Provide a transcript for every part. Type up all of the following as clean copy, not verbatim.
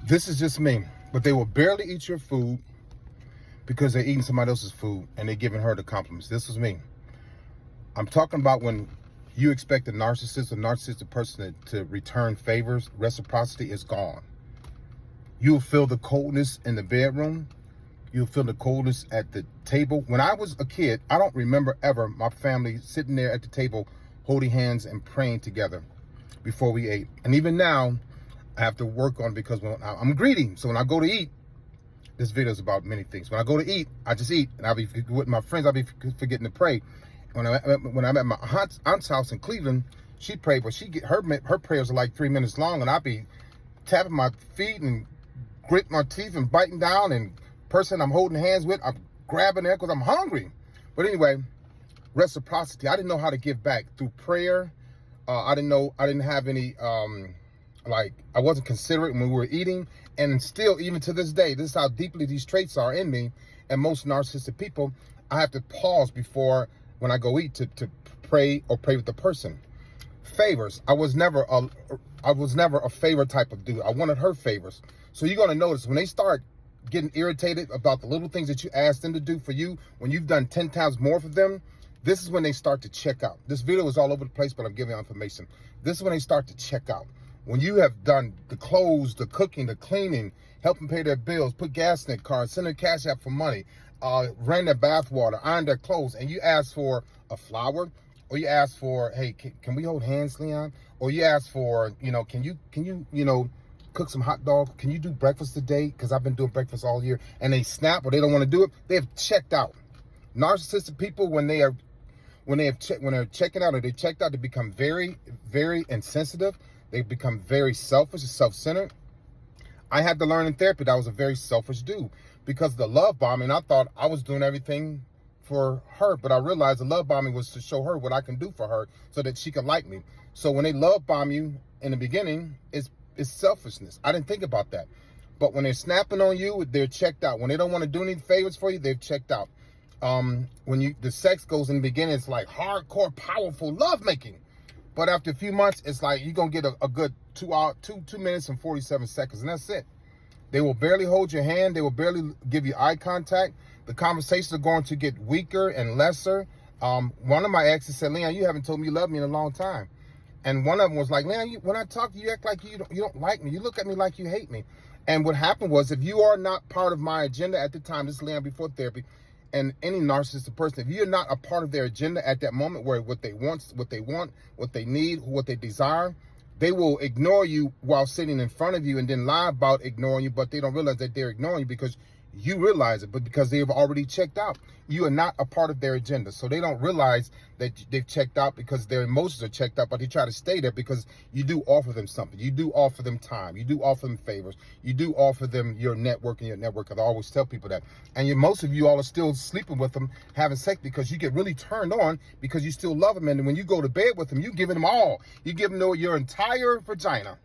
This is just me. But they will barely eat your food because they're eating somebody else's food and they're giving her the compliments. This is me. I'm talking about when you expect a narcissistic person to return favors. Reciprocity is gone. You'll feel the coldness in the bedroom. You'll feel the coldness at the table. When I was a kid, I don't remember ever my family sitting there at the table holding hands and praying together before we ate. And even now, I have to work on, because when I'm greedy. So when I go to eat, this video is about many things. When I go to eat, I just eat. And I'll be with my friends, I'll be forgetting to pray. When I'm at my aunt's house in Cleveland, she prayed, but her prayers are like 3 minutes long, and I'll be tapping my feet and grit my teeth and biting down, and person I'm holding hands with, I'm grabbing there because I'm hungry. But anyway, reciprocity. I didn't know how to give back through prayer. I didn't have any, I wasn't considerate when we were eating. And still, even to this day, this is how deeply these traits are in me. And most narcissistic people, I have to pause before, when I go eat, to pray or pray with the person. Favors. I was never a favor type of dude. I wanted her favors. So you're going to notice when they start getting irritated about the little things that you asked them to do for you, when you've done 10 times more for them, this is when they start to check out. This video is all over the place, but I'm giving you information. This is when they start to check out. When you have done the clothes, the cooking, the cleaning, help them pay their bills, put gas in their car, send their cash out for money, ran their bath water, ironed their clothes, and you ask for a flower, or you ask for, hey, can we hold hands, Leon? Or you ask for, can you cook some hot dogs? Can you do breakfast today? Because I've been doing breakfast all year. And they snap, or they don't want to do it. They have checked out. Narcissistic people, when they're checking out, or they checked out, they become very, very insensitive. They become very selfish and self-centered. I had to learn in therapy that I was a very selfish dude, because of the love bombing, I thought I was doing everything for her, but I realized the love bombing was to show her what I can do for her so that she could like me. So when they love bomb you in the beginning, it's selfishness. I didn't think about that. But when they're snapping on you, they're checked out. When they don't want to do any favors for you, they've checked out. When the sex goes in the beginning, it's like hardcore, powerful love making. But after a few months, it's like you're going to get a good 2 minutes and 47 seconds, and that's it. They will barely hold your hand. They will barely give you eye contact. The conversations are going to get weaker and lesser. One of my exes said, Leon, you haven't told me you love me in a long time. And one of them was like, Leon, when I talk to you, you act like you don't like me. You look at me like you hate me. And what happened was, if you are not part of my agenda at the time, this is Leon before therapy, and any narcissistic person, if you're not a part of their agenda at that moment, where what they want, what they need, what they desire, they will ignore you while sitting in front of you, and then lie about ignoring you, but they don't realize that they're ignoring you because you realize it, but because they've already checked out. You are not a part of their agenda. So they don't realize that they've checked out because their emotions are checked out, but they try to stay there because you do offer them something. You do offer them time. You do offer them favors. You do offer them your network and your network. I always tell people that. And most of you all are still sleeping with them, having sex, because you get really turned on because you still love them. And when you go to bed with them, you're giving them all. You give them your entire vagina,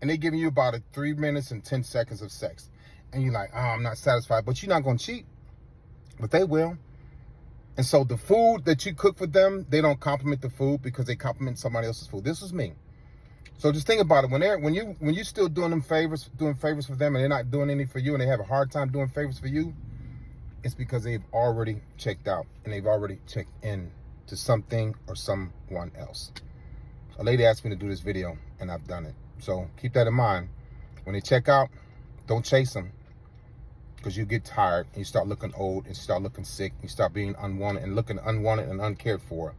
and they're giving you about 3 minutes and 10 seconds of sex. And you're like, oh, I'm not satisfied. But you're not going to cheat. But they will. And so the food that you cook for them, they don't compliment the food because they compliment somebody else's food. This is me. So just think about it. When you're still doing favors for them, and they're not doing any for you, and they have a hard time doing favors for you, it's because they've already checked out, and they've already checked in to something or someone else. A lady asked me to do this video, and I've done it. So keep that in mind. When they check out, don't chase them, because you get tired and you start looking old and you start looking sick. You start being unwanted and looking unwanted and uncared for.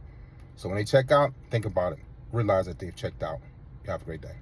So when they check out, think about it. Realize that they've checked out. You have a great day.